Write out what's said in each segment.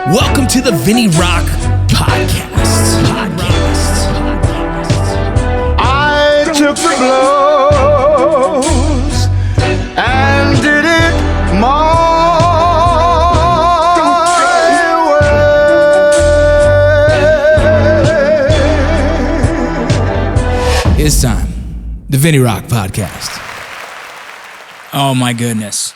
Welcome to the Vinny Rock Podcast. I took the blows and did it my way. It's time. The Vinny Rock Podcast. Oh my goodness.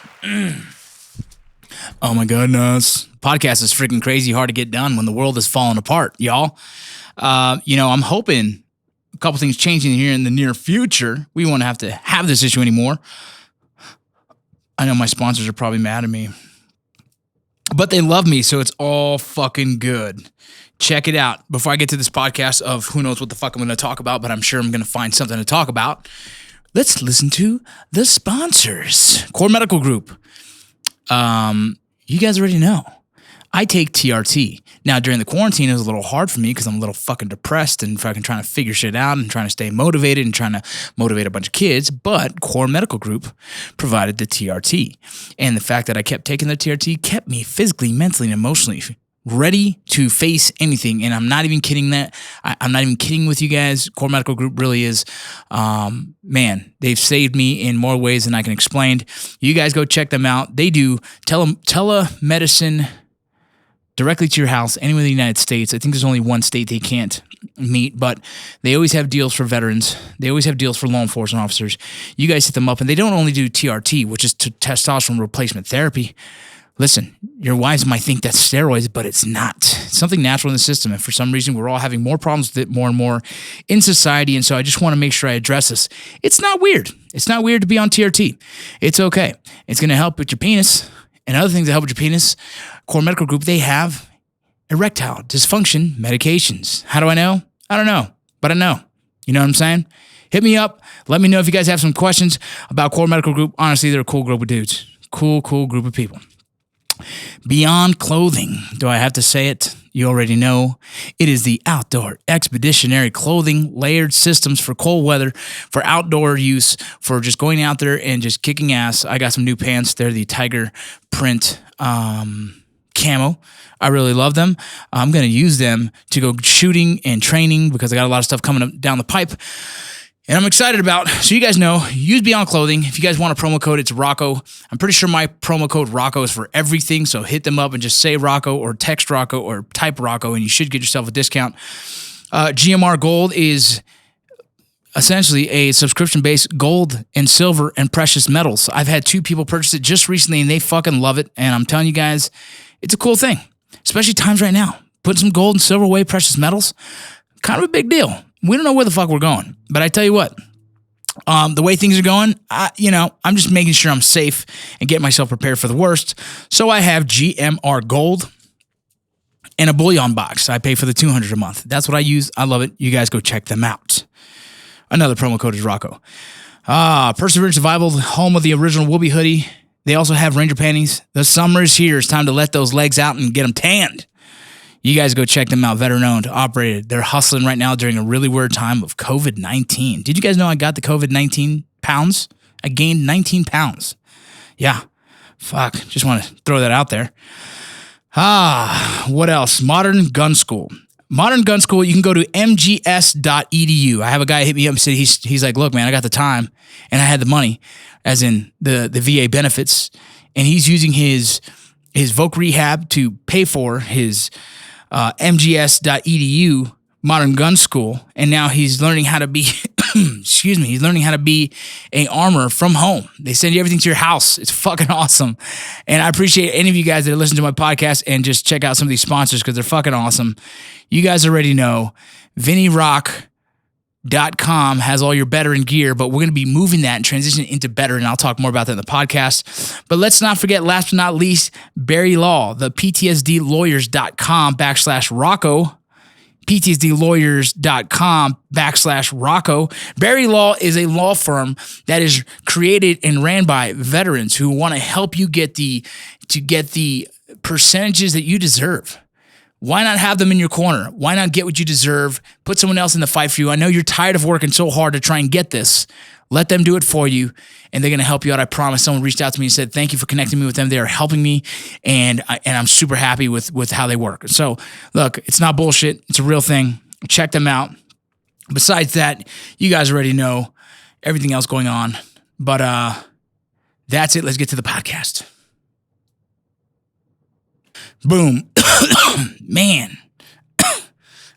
Oh my goodness. Podcast is freaking crazy hard to get done when the world is falling apart, y'all. I'm hoping a couple things changing here in the near future. We won't have to have this issue anymore. I know my sponsors are probably mad at me, but they love me, so it's all fucking good. Check it out. Before I get to this podcast of who knows what the fuck I'm going to talk about, but I'm sure I'm going to find something to talk about. Let's listen to the sponsors. Core Medical Group. You guys already know. I take TRT. Now, during the quarantine, it was a little hard for me because I'm a little fucking depressed and fucking trying to figure shit out and trying to stay motivated and trying to motivate a bunch of kids. But Core Medical Group provided the TRT. And the fact that I kept taking the TRT kept me physically, mentally, and emotionally ready to face anything. And I'm not even kidding that. I'm not even kidding with you guys. Core Medical Group really is, man, they've saved me in more ways than I can explain. You guys go check them out. They do telemedicine directly to your house, anywhere in the United States. I think there's only one state they can't meet, but they always have deals for veterans. They always have deals for law enforcement officers. You guys hit them up, and they don't only do TRT, which is testosterone replacement therapy. Listen, your wives might think that's steroids, but it's not. It's something natural in the system, and for some reason, we're all having more problems with it more and more in society, and so I just want to make sure I address this. It's not weird. It's not weird to be on TRT. It's okay. It's going to help with your penis and other things that help with your penis. Core Medical Group, they have erectile dysfunction medications. How do I know? I don't know, but I know. You know what I'm saying? Hit me up. Let me know if you guys have some questions about Core Medical Group. Honestly, they're a cool group of dudes. Cool group of people. Beyond Clothing. Do I have to say it? You already know. It is the outdoor expeditionary clothing, layered systems for cold weather, for outdoor use, for just going out there and just kicking ass. I got some new pants. They're the tiger print camo. I really love them. I'm going to use them to go shooting and training because I got a lot of stuff coming up down the pipe. And I'm excited about, so you guys know, use Beyond Clothing. If you guys want a promo code, it's Rocco. I'm pretty sure my promo code Rocco is for everything, so hit them up and just say Rocco or text Rocco or type Rocco, and you should get yourself a discount. GMR Gold is essentially a subscription-based gold and silver and precious metals. I've had 2 people purchase it just recently, and they fucking love it, and I'm telling you guys, it's a cool thing, especially times right now. Putting some gold and silver away, precious metals, kind of a big deal. We don't know where the fuck we're going, but I tell you what, the way things are going, I'm just making sure I'm safe and getting myself prepared for the worst. So I have GMR Gold and a bullion box. I pay for the $200 a month. That's what I use. I love it. You guys go check them out. Another promo code is Rocco. Perseverance Survival, home of the original Whoopee hoodie. They also have Ranger panties. The summer is here. It's time to let those legs out and get them tanned. You guys go check them out. Veteran-owned, operated. They're hustling right now during a really weird time of COVID-19. Did you guys know I got the COVID-19 pounds? I gained 19 pounds. Yeah. Fuck. Just want to throw that out there. What else? Modern Gun School. Modern Gun School, you can go to mgs.edu. I have a guy hit me up and said, he's like, look, man, I got the time and I had the money, as in the VA benefits, and he's using his Voc Rehab to pay for his mgs.edu Modern Gun School, and now he's learning how to be, he's learning how to be a armor from home. They send you everything to your house. It's fucking awesome. And I appreciate any of you guys that listen to my podcast and just check out some of these sponsors because they're fucking awesome. You guys already know VinnyRock.com has all your veteran gear, but we're going to be moving that and transitioning into better, and I'll talk more about that in the podcast. But let's not forget, last but not least, Barry Law, the PTSDlawyers.com/Rocco. PTSDlawyers.com/Rocco. Barry Law is a law firm that is created and ran by veterans who want to help you get the percentages that you deserve. Why not have them in your corner? Why not get what you deserve? Put someone else in the fight for you. I know you're tired of working so hard to try and get this. Let them do it for you, and they're going to help you out. I promise. Someone reached out to me and said, thank you for connecting me with them. They are helping me, and I'm super happy with how they work. So, look, it's not bullshit. It's a real thing. Check them out. Besides that, you guys already know everything else going on. But that's it. Let's get to the podcast. Boom. Man,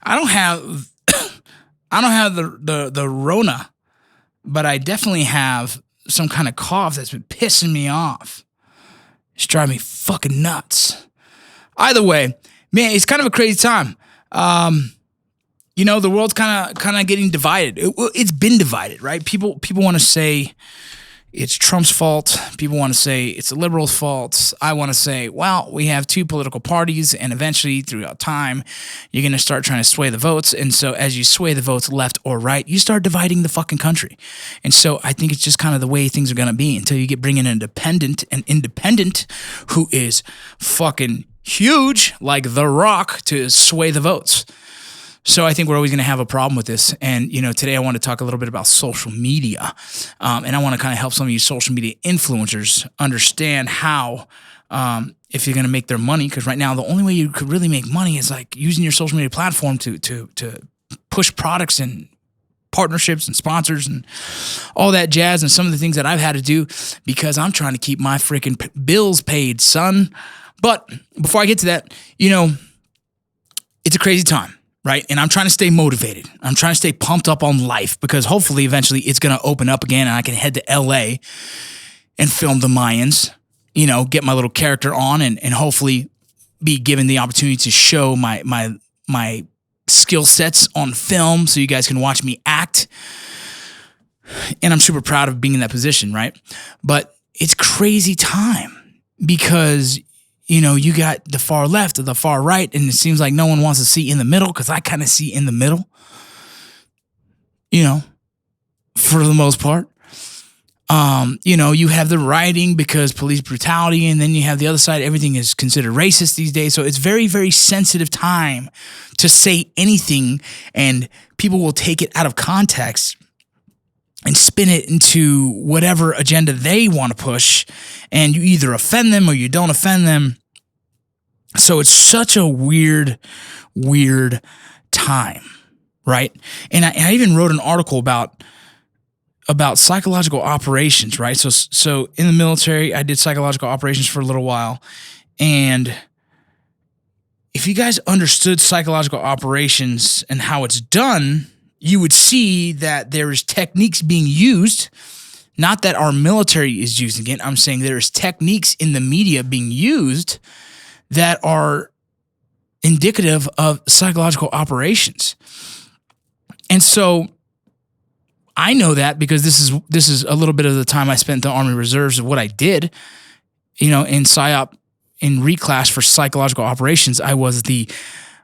I don't have the Rona, but I definitely have some kind of cough that's been pissing me off. It's driving me fucking nuts. Either way, man, it's kind of a crazy time. The world's kind of getting divided. It's been divided, right? People want to say it's Trump's fault. People want to say it's the liberals' fault. I want to say, well, we have two political parties, and eventually, throughout time, you're going to start trying to sway the votes. And so as you sway the votes left or right, you start dividing the fucking country. And so I think it's just kind of the way things are going to be until you get bringing an independent who is fucking huge, like The Rock, to sway the votes. So I think we're always going to have a problem with this. And, today I want to talk a little bit about social media. And I want to kind of help some of you social media influencers understand how, if you're going to make their money, because right now the only way you could really make money is like using your social media platform to push products and partnerships and sponsors and all that jazz, and some of the things that I've had to do because I'm trying to keep my freaking bills paid, son. But before I get to that, it's a crazy time. Right. And I'm trying to stay motivated. I'm trying to stay pumped up on life because hopefully eventually it's going to open up again and I can head to LA and film the Mayans, get my little character on and hopefully be given the opportunity to show my skill sets on film so you guys can watch me act. And I'm super proud of being in that position. Right. But it's crazy time because you got the far left or the far right, and it seems like no one wants to see in the middle because I kind of see in the middle, for the most part. You have the rioting because police brutality, and then you have the other side. Everything is considered racist these days. So it's very, very sensitive time to say anything, and people will take it out of context and spin it into whatever agenda they want to push, and you either offend them or you don't offend them. So it's such a weird time, right? And I even wrote an article about psychological operations, right? So in the military, I did psychological operations for a little while, and if you guys understood psychological operations and how it's done, you would see that there is techniques being used. Not that our military is using it. I'm saying there is techniques in the media being used that are indicative of psychological operations. And so I know that because this is a little bit of the time I spent in the Army Reserves of what I did, in PSYOP, in reclass for psychological operations. I was the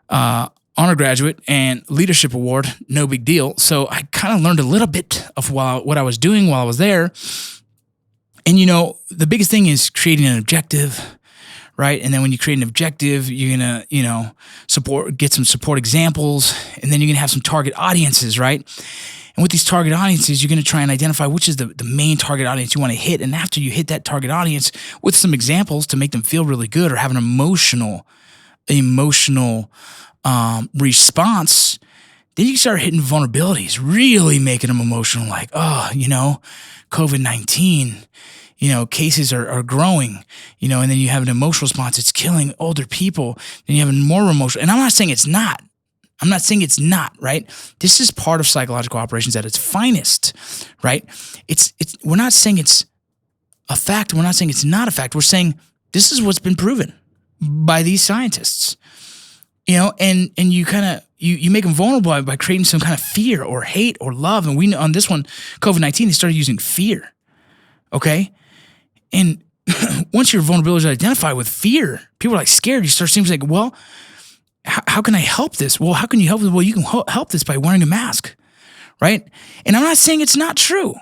honor graduate and leadership award, no big deal. So I kind of learned a little bit of what I was doing while I was there. And, the biggest thing is creating an objective, right? And then when you create an objective, you're going to, get some support examples, and then you're going to have some target audiences, right? And with these target audiences, you're going to try and identify which is the main target audience you want to hit. And after you hit that target audience with some examples to make them feel really good or have an emotional response, then you start hitting vulnerabilities, really making them emotional, like, COVID-19, cases are growing, and then you have an emotional response. It's killing older people. Then you have a more emotional, and I'm not saying it's not. Right? This is part of psychological operations at its finest, right? We're not saying it's a fact. We're not saying it's not a fact. We're saying this is what's been proven by these scientists. And you kind of, you make them vulnerable by creating some kind of fear or hate or love. And we know on this one, COVID-19, they started using fear. Okay. And once your vulnerability is identified with fear, people are like scared. You start seeing like, well, how can I help this? Well, how can you help this? Well, you can help this by wearing a mask. Right. And I'm not saying it's not true,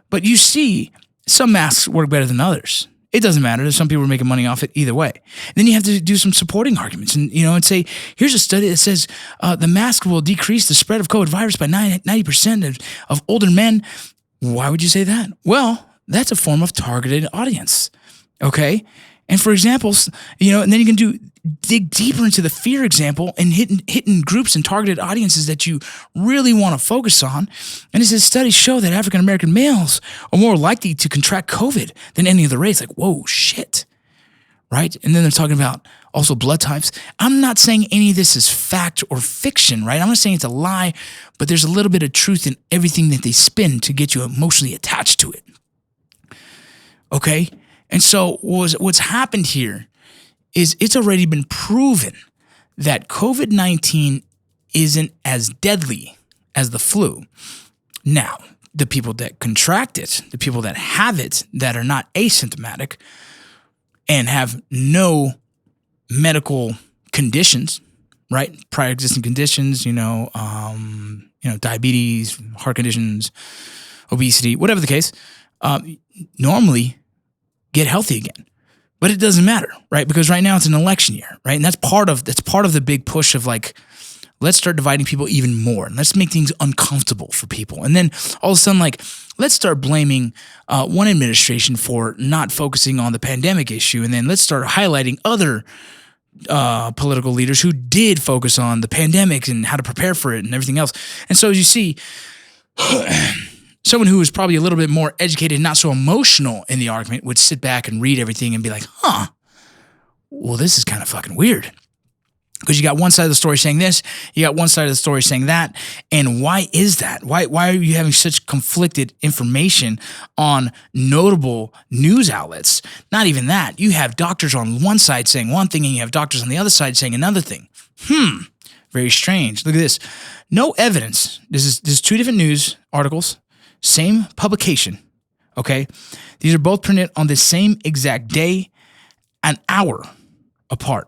but you see some masks work better than others. It doesn't matter. There's some people who are making money off it either way. And then you have to do some supporting arguments and say, here's a study that says the mask will decrease the spread of COVID virus by 90% of older men Why would you say that? Well, that's a form of targeted audience. Okay. And for examples, and then you can dig deeper into the fear example and hitting groups and targeted audiences that you really want to focus on. And it says studies show that African-American males are more likely to contract COVID than any other race. Like, whoa, shit. Right? And then they're talking about also blood types. I'm not saying any of this is fact or fiction, right? I'm not saying it's a lie, but there's a little bit of truth in everything that they spin to get you emotionally attached to it. Okay? And so what's happened here is it's already been proven that COVID-19 isn't as deadly as the flu. Now, the people that contract it, the people that have it that are not asymptomatic and have no medical conditions, right? Prior existing conditions, diabetes, heart conditions, obesity, whatever the case, normally get healthy again. But it doesn't matter, right? Because right now it's an election year, right? And that's part of the big push of like, let's start dividing people even more and let's make things uncomfortable for people. And then all of a sudden, like, let's start blaming one administration for not focusing on the pandemic issue. And then let's start highlighting other political leaders who did focus on the pandemic and how to prepare for it and everything else. And so as you see, someone who was probably a little bit more educated, not so emotional in the argument, would sit back and read everything and be like, well, this is kind of fucking weird. Because you got one side of the story saying this, you got one side of the story saying that. And why is that? Why are you having such conflicted information on notable news outlets? Not even that. You have doctors on one side saying one thing and you have doctors on the other side saying another thing. Very strange. Look at this. No evidence. This is two different news articles. Same publication, okay? These are both printed on the same exact day, an hour apart.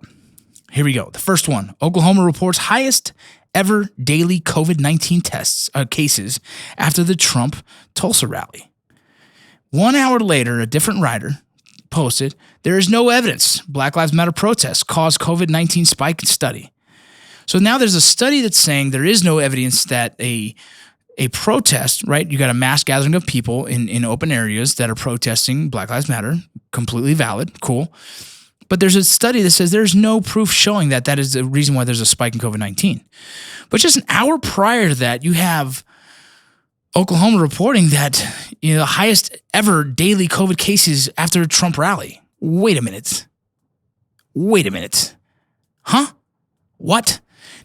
Here we go. The first one, Oklahoma reports highest ever daily COVID-19 cases after the Trump Tulsa rally. 1 hour later, a different writer posted, there is no evidence Black Lives Matter protests caused COVID-19 spike in study. So now there's a study that's saying there is no evidence that a protest, right? You got a mass gathering of people in open areas that are protesting Black Lives Matter, completely valid, cool. But there's a study that says there's no proof showing that is the reason why there's a spike in COVID-19. But just an hour prior to that, you have Oklahoma reporting that the highest ever daily COVID cases after a Trump rally. Wait a minute. Huh? What?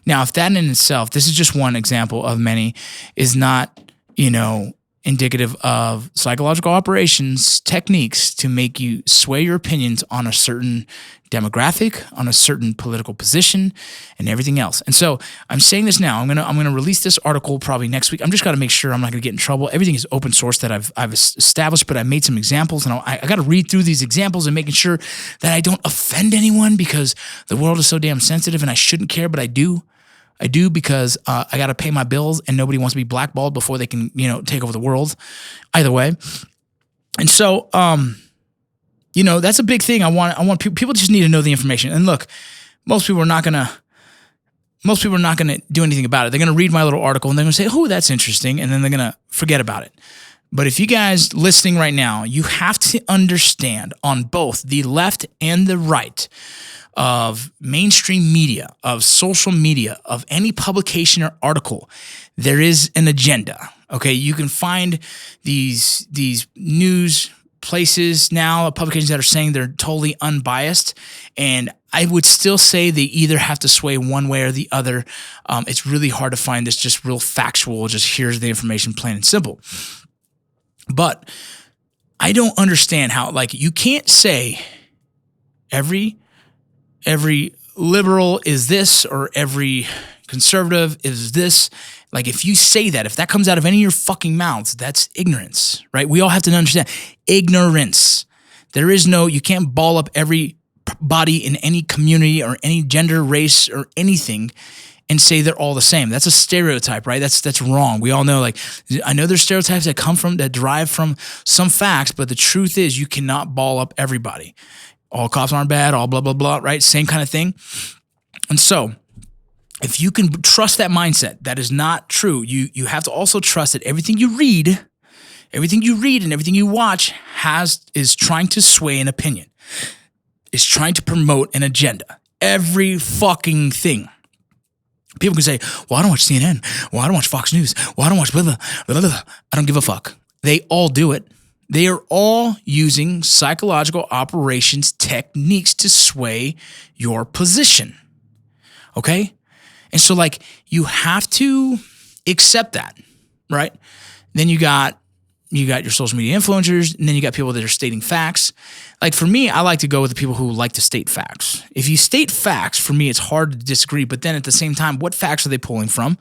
Now, if that in itself, this is just one example of many, is not, indicative of psychological operations techniques to make you sway your opinions on a certain demographic, on a certain political position, and everything else. And so I'm saying this now. I'm gonna release this article probably next week. I'm just got to make sure I'm not gonna get in trouble. Everything is open source that I've established, but I made some examples, and I got to read through these examples and making sure that I don't offend anyone because the world is so damn sensitive, and I shouldn't care, but I do. I do because I got to pay my bills and nobody wants to be blackballed before they can, take over the world. Either way. And so, that's a big thing. I want people just need to know the information. And look, most people are not going to do anything about it. They're going to read my little article and they're going to say, oh, that's interesting. And then they're going to forget about it. But if you guys listening right now, you have to understand on both the left and the right of mainstream media, of social media, of any publication or article, there is an agenda. Okay, you can find these news places now, publications that are saying they're totally unbiased, and I would still say they either have to sway one way or the other. It's really hard to find this just real factual, just here's the information, plain and simple. But I don't understand how, you can't say every liberal is this or every conservative is this. If you say that, if that comes out of any of your fucking mouths, that's ignorance, right? We all have to understand ignorance. You can't ball up everybody in any community or any gender, race, or anything and say they're all the same. That's a stereotype, right? That's wrong. We all know, I know there's stereotypes that derive from some facts, but the truth is you cannot ball up everybody. All cops aren't bad, all blah, blah, blah, right? Same kind of thing. And so if you can trust that mindset, that is not true. You have to also trust that everything you read, Everything you read and everything you watch is trying to sway an opinion. Is trying to promote an agenda. Every fucking thing. People can say, well, I don't watch CNN. Well, I don't watch Fox News. Well, I don't watch blah, blah, blah, blah. I don't give a fuck. They all do it. They are all using psychological operations techniques to sway your position. Okay? And so, like, you have to accept that, right? Then you got your social media influencers, and then you got people that are stating facts. Like, for me, I like to go with the people who like to state facts. If you state facts, for me, it's hard to disagree. But then at the same time, what facts are they pulling from,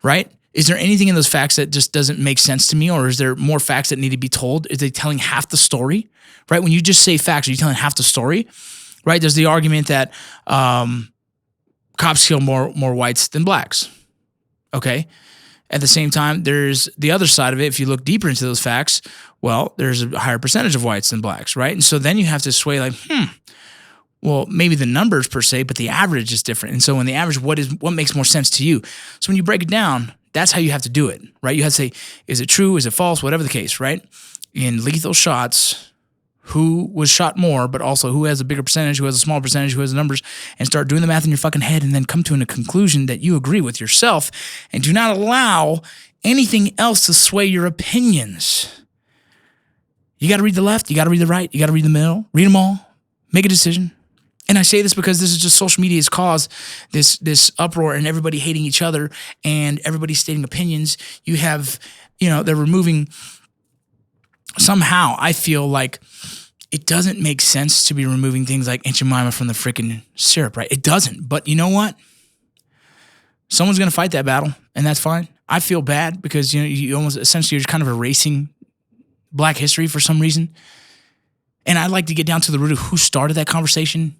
right? Is there anything in those facts that just doesn't make sense to me? Or is there more facts that need to be told? Is they telling half the story, right? When you just say facts, are you telling half the story, right? There's the argument that cops kill more whites than blacks, okay? At the same time, there's the other side of it. If you look deeper into those facts, well, there's a higher percentage of whites than blacks, right? And so then you have to sway like, well, maybe the numbers per se, but the average is different. And so when the average, what makes more sense to you? So when you break it down, that's how you have to do it, right? You have to say, is it true? Is it false? Whatever the case, right? In lethal shots, who was shot more, but also who has a bigger percentage, who has a smaller percentage, who has the numbers, and start doing the math in your fucking head and then come to a conclusion that you agree with yourself and do not allow anything else to sway your opinions. You got to read the left, you got to read the right, you got to read the middle, read them all, make a decision. And I say this because this is just social media has caused this uproar and everybody hating each other and everybody stating opinions. You have, they're removing, somehow I feel like it doesn't make sense to be removing things like Aunt Jemima from the freaking syrup, right? It doesn't. But you know what? Someone's going to fight that battle, and that's fine. I feel bad because, you almost essentially you're kind of erasing Black history for some reason. And I'd like to get down to the root of who started that conversation,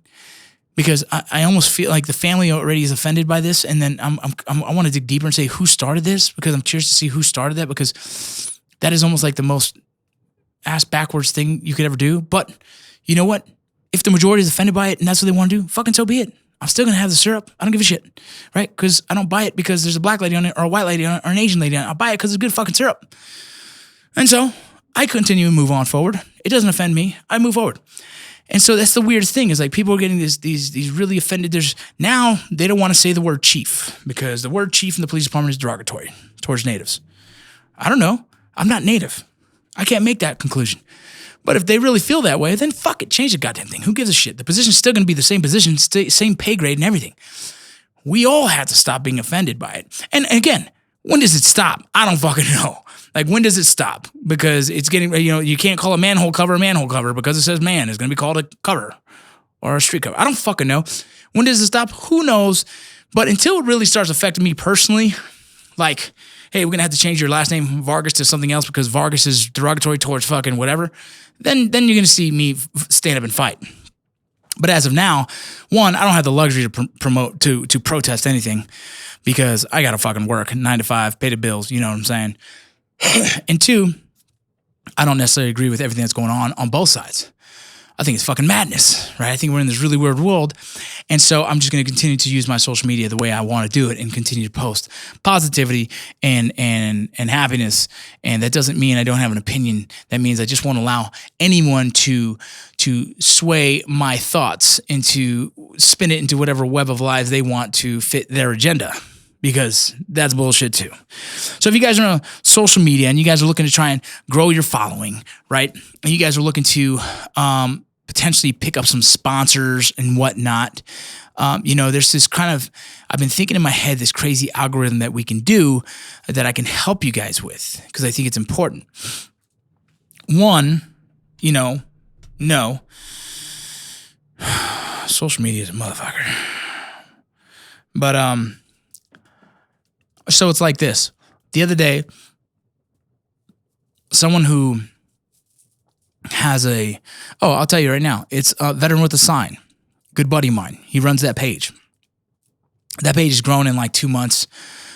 because I almost feel like the family already is offended by this. And then I want to dig deeper and say who started this, because I'm curious to see who started that, because that is almost like the most ass backwards thing you could ever do. But you know what? If the majority is offended by it and that's what they want to do, fucking so be it. I'm still going to have the syrup. I don't give a shit, right? Because I don't buy it because there's a black lady on it or a white lady on it or an Asian lady on it. I buy it because it's good fucking syrup. And so I continue to move on forward. It doesn't offend me. I move forward. And so that's the weirdest thing is like people are getting these really offended. Now they don't want to say the word chief because the word chief in the police department is derogatory towards natives. I don't know. I'm not native. I can't make that conclusion. But if they really feel that way, then fuck it. Change the goddamn thing. Who gives a shit? The position's still going to be the same position, same pay grade and everything. We all have to stop being offended by it. And again, when does it stop? I don't fucking know. Like, when does it stop? Because it's getting, you can't call a manhole cover because it says man. It's going to be called a cover or a street cover. I don't fucking know. When does it stop? Who knows? But until it really starts affecting me personally, like, hey, we're going to have to change your last name Vargas to something else because Vargas is derogatory towards fucking whatever, then you're going to see me stand up and fight. But as of now, one, I don't have the luxury to to protest anything because I got to fucking work 9 to 5, pay the bills, you know what I'm saying? And two, I don't necessarily agree with everything that's going on both sides. I think it's fucking madness, right? I think we're in this really weird world. And so I'm just going to continue to use my social media the way I want to do it and continue to post positivity and happiness. And that doesn't mean I don't have an opinion. That means I just won't allow anyone to sway my thoughts spin it into whatever web of lies they want to fit their agenda. Because that's bullshit too. So if you guys are on social media and you guys are looking to try and grow your following, right? And you guys are looking to potentially pick up some sponsors and whatnot, there's this kind of, I've been thinking in my head, this crazy algorithm that we can do that I can help you guys with because I think it's important. One, no, social media is a motherfucker. But, so it's like this. The other day, someone who has I'll tell you right now, it's a veteran with a sign. Good buddy of mine. He runs that page. That page has grown in like 2 months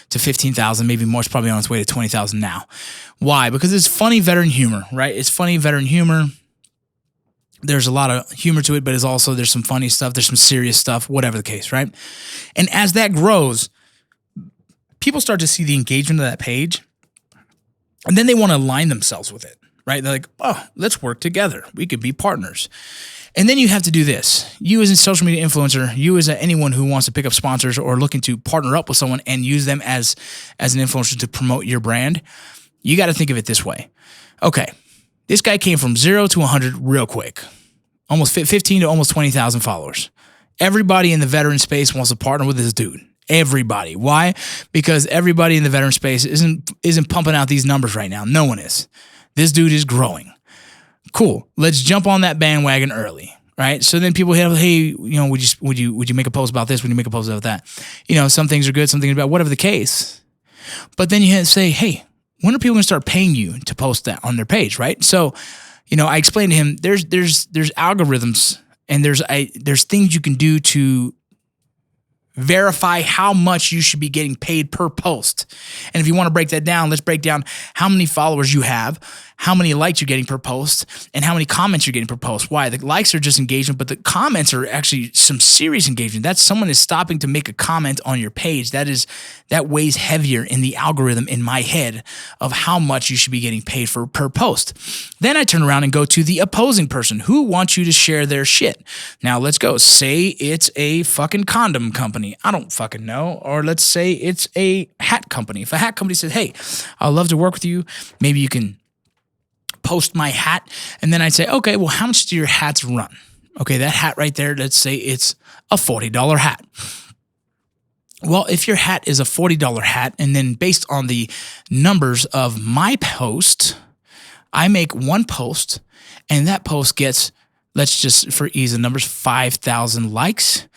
to 15,000, maybe more. It's probably on its way to 20,000 now. Why? Because it's funny veteran humor, right? It's funny veteran humor. There's a lot of humor to it, but there's some funny stuff. There's some serious stuff, whatever the case, right? And as that grows, people start to see the engagement of that page, And then they want to align themselves with it, right? They're like, oh, let's work together. We could be partners. And then you have to do this. You as a social media influencer, you as anyone who wants to pick up sponsors or looking to partner up with someone and use them as an influencer to promote your brand, you got to think of it this way. Okay, this guy came from 0 to 100 real quick, almost 15 to almost 20,000 followers. Everybody in the veteran space wants to partner with this dude. Everybody. Why? Because everybody in the veteran space isn't pumping out these numbers right now. No one is. This dude is growing. Cool. Let's jump on that bandwagon early, right? So then people hit up, hey, would you make a post about this? Would you make a post about that? Some things are good, some things are bad, whatever the case. But then you have to say, hey, when are people going to start paying you to post that on their page, right? So, I explained to him there's algorithms and there's things you can do to verify how much you should be getting paid per post. And if you want to break that down, let's break down how many followers you have, how many likes you're getting per post, and how many comments you're getting per post. Why? The likes are just engagement, but the comments are actually some serious engagement. That's someone is stopping to make a comment on your page. That weighs heavier in the algorithm in my head of how much you should be getting paid for per post. Then I turn around and go to the opposing person who wants you to share their shit. Now let's go. Say it's a fucking condom company. I don't fucking know. Or let's say it's a hat company. If a hat company says, hey, I'd love to work with you, maybe you can post my hat. And then I'd say, okay, well, how much do your hats run? Okay, that hat right there, let's say it's a $40 hat. Well, if your hat is a $40 hat, and then based on the numbers of my post, I make one post, and that post gets, let's just, for ease of numbers, 5,000 likes,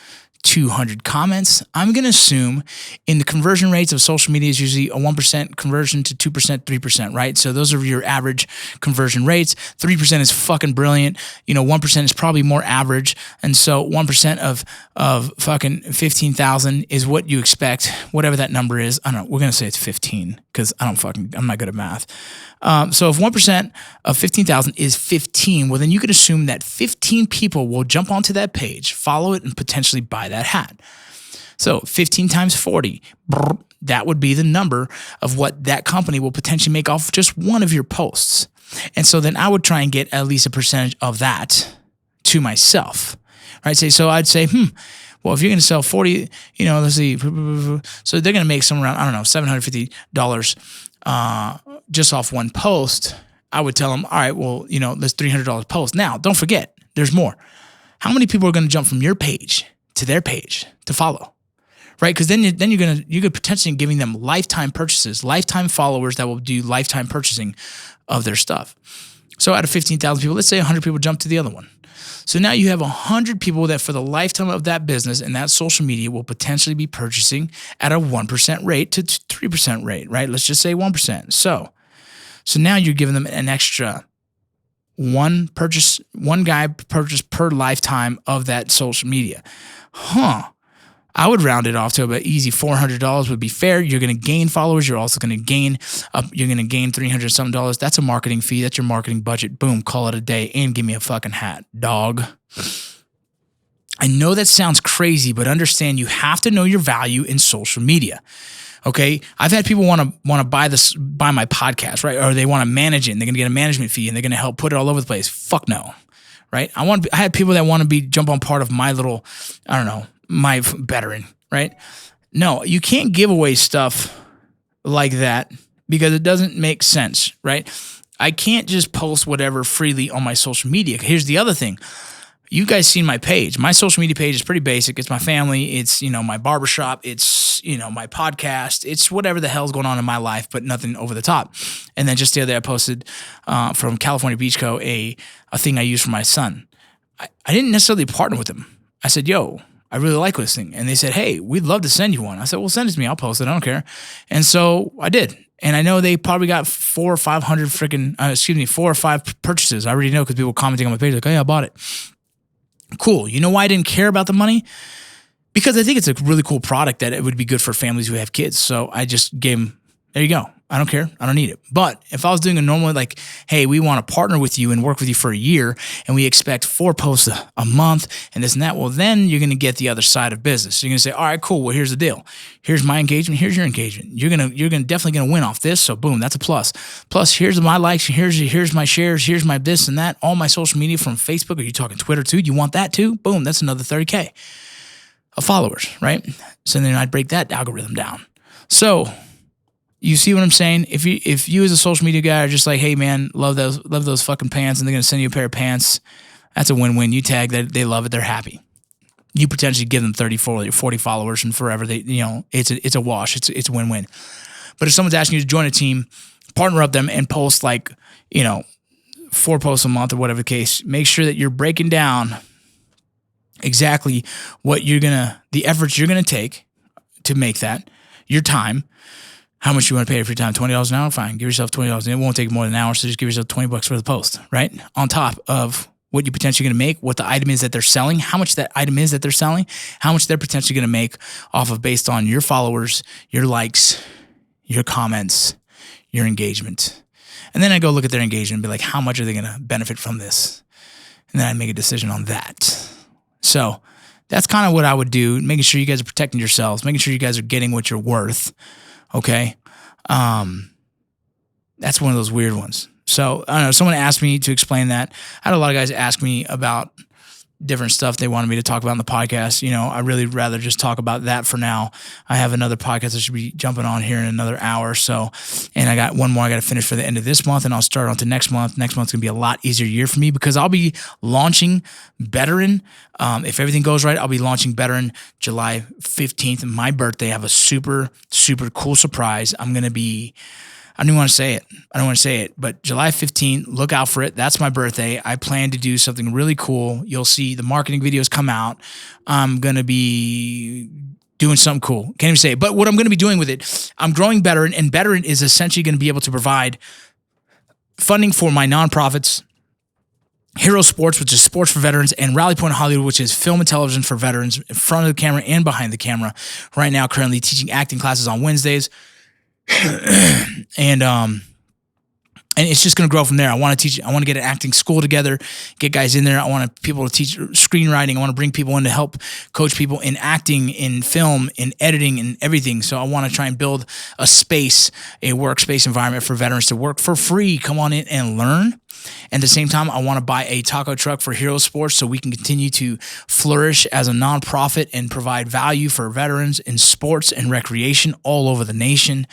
200 comments. I'm going to assume in the conversion rates of social media is usually a 1% conversion to 2%, 3%, right? So those are your average conversion rates. 3% is fucking brilliant. 1% is probably more average. And so 1% of fucking 15,000 is what you expect, whatever that number is. I don't know. We're going to say it's 15 because I'm not good at math. So if 1% of 15,000 is 15, well, then you could assume that 15 people will jump onto that page, follow it, and potentially buy that hat. So 15 times 40, that would be the number of what that company will potentially make off just one of your posts. And so then I would try and get at least a percentage of that to myself, right? So I'd say, well, if you're going to sell 40, let's see, so they're going to make somewhere around, I don't know, $750 just off one post. I would tell them, all right, well, that's $300 post. Now, don't forget, there's more. How many people are going to jump from your page to their page to follow, right? Because then you could potentially giving them lifetime purchases, lifetime followers that will do lifetime purchasing of their stuff. So out of 15,000 people, let's say 100 people jump to the other one. So now you have 100 people that for the lifetime of that business and that social media will potentially be purchasing at a 1% rate to 3% rate, right? Let's just say 1%. So now you're giving them an extra one guy purchase per lifetime of that social media. I would round it off to about easy $400 would be fair. You're going to gain followers. You're also going to gain $300 something. That's a marketing fee. That's your marketing budget. Boom, call it a day and give me a fucking hat, dog. I know that sounds crazy, but understand you have to know your value in social media. Okay, I've had people want to buy my podcast, right? Or they want to manage it, and they're going to get a management fee, and they're going to help put it all over the place. Fuck no, right? I had people that want to jump on part of my little, I don't know, my veteran, right? No, you can't give away stuff like that because it doesn't make sense, right? I can't just post whatever freely on my social media. Here's the other thing. You guys seen my page. My social media page is pretty basic. It's my family. It's, my barbershop. It's, my podcast. It's whatever the hell's going on in my life, but nothing over the top. And then just the other day I posted from California Beach Co. a thing I use for my son. I didn't necessarily partner with them. I said, yo, I really like this thing. And they said, hey, we'd love to send you one. I said, well, send it to me. I'll post it. I don't care. And so I did. And I know they probably got 4 or 5 purchases. I already know because people were commenting on my page like, oh yeah, I bought it. Cool. You know why I didn't care about the money? Because I think it's a really cool product that it would be good for families who have kids. So I just gave them, there you go. I don't care. I don't need it. But if I was doing a normal, like, hey, we want to partner with you and work with you for a year, and we expect 4 posts a month and this and that, well, then you're going to get the other side of business. You're going to say, all right, cool. Well, here's the deal. Here's my engagement. Here's your engagement. You're definitely going to win off this. So boom, that's a plus. Plus, here's my likes. Here's my shares. Here's my this and that. All my social media from Facebook. Are you talking Twitter too? You want that too? Boom, that's another 30K of followers, right? So then I'd break that algorithm down. So you see what I'm saying? If you as a social media guy are just like, hey man, love those fucking pants, and they're gonna send you a pair of pants, that's a win-win. You tag that, they love it, they're happy. You potentially give them 30, 40 followers, and forever it's a wash. It's a win-win. But if someone's asking you to join a team, partner up them and post 4 posts a month or whatever the case, make sure that you're breaking down exactly what the efforts you're gonna take to make that, your time. How much you want to pay for your time? $20 an hour? Fine. Give yourself $20. It won't take more than an hour, so just give yourself $20 for the post, right? On top of what you're potentially going to make, what the item is that they're selling, how much that item is that they're selling, how much they're potentially going to make off of based on your followers, your likes, your comments, your engagement. And then I go look at their engagement and be like, how much are they going to benefit from this? And then I make a decision on that. So that's kind of what I would do, making sure you guys are protecting yourselves, making sure you guys are getting what you're worth. Okay. That's one of those weird ones. So I don't know. Someone asked me to explain that. I had a lot of guys ask me about different stuff they wanted me to talk about in the podcast. I really rather just talk about that for now. I have another podcast that should be jumping on here in another hour or so. And I got one more I got to finish for the end of this month, and I'll start on to next month. Next month's going to be a lot easier year for me because I'll be launching Betterin. If everything goes right, I'll be launching Betterin July 15th, my birthday. I have a super, super cool surprise. I don't even want to say it. But July 15th, look out for it. That's my birthday. I plan to do something really cool. You'll see the marketing videos come out. I'm going to be doing something cool. Can't even say it. But what I'm going to be doing with it, I'm growing Betterin, and Betterin is essentially going to be able to provide funding for my nonprofits, Hero Sports, which is sports for veterans, and Rally Point Hollywood, which is film and television for veterans, in front of the camera and behind the camera. Right now, currently teaching acting classes on Wednesdays. And it's just going to grow from there. I want to get an acting school together, get guys in there. I want people to teach screenwriting. I want to bring people in to help coach people in acting, in film, in editing, and everything. So I want to try and build a workspace environment for veterans to work for free. Come on in and learn. And at the same time, I want to buy a taco truck for Hero Sports so we can continue to flourish as a nonprofit and provide value for veterans in sports and recreation all over the nation.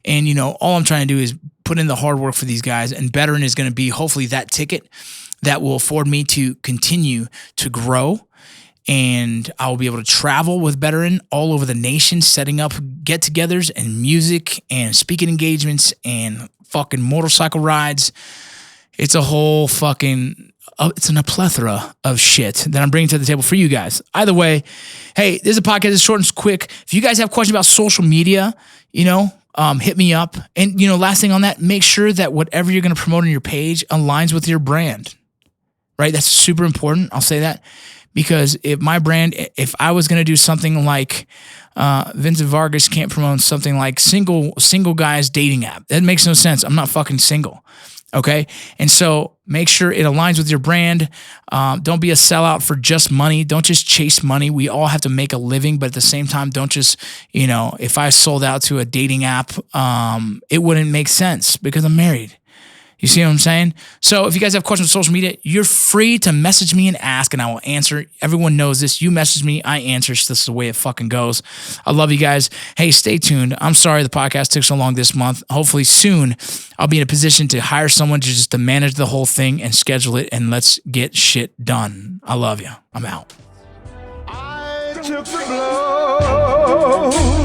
And, all I'm trying to do is put in the hard work for these guys, and Betterin is going to be hopefully that ticket that will afford me to continue to grow. And I will be able to travel with Betterin all over the nation, setting up get-togethers and music and speaking engagements and fucking motorcycle rides. It's a whole fucking, it's a plethora of shit that I'm bringing to the table for you guys. Either way, hey, this is a podcast that's short and quick. If you guys have questions about social media, hit me up. And, last thing on that, make sure that whatever you're going to promote on your page aligns with your brand, right? That's super important. I'll say that because if I was going to do something like Vincent Vargas can't promote something like single guys dating app. That makes no sense. I'm not fucking single. Okay. And so make sure it aligns with your brand. Don't be a sellout for just money. Don't just chase money. We all have to make a living, but at the same time, don't just, if I sold out to a dating app, it wouldn't make sense because I'm married. You see what I'm saying? So if you guys have questions on social media, you're free to message me and ask, and I will answer. Everyone knows this. You message me, I answer. This is the way it fucking goes. I love you guys. Hey, stay tuned. I'm sorry the podcast took so long this month. Hopefully soon I'll be in a position to hire someone to manage the whole thing and schedule it, and let's get shit done. I love you. I'm out. I took the blow.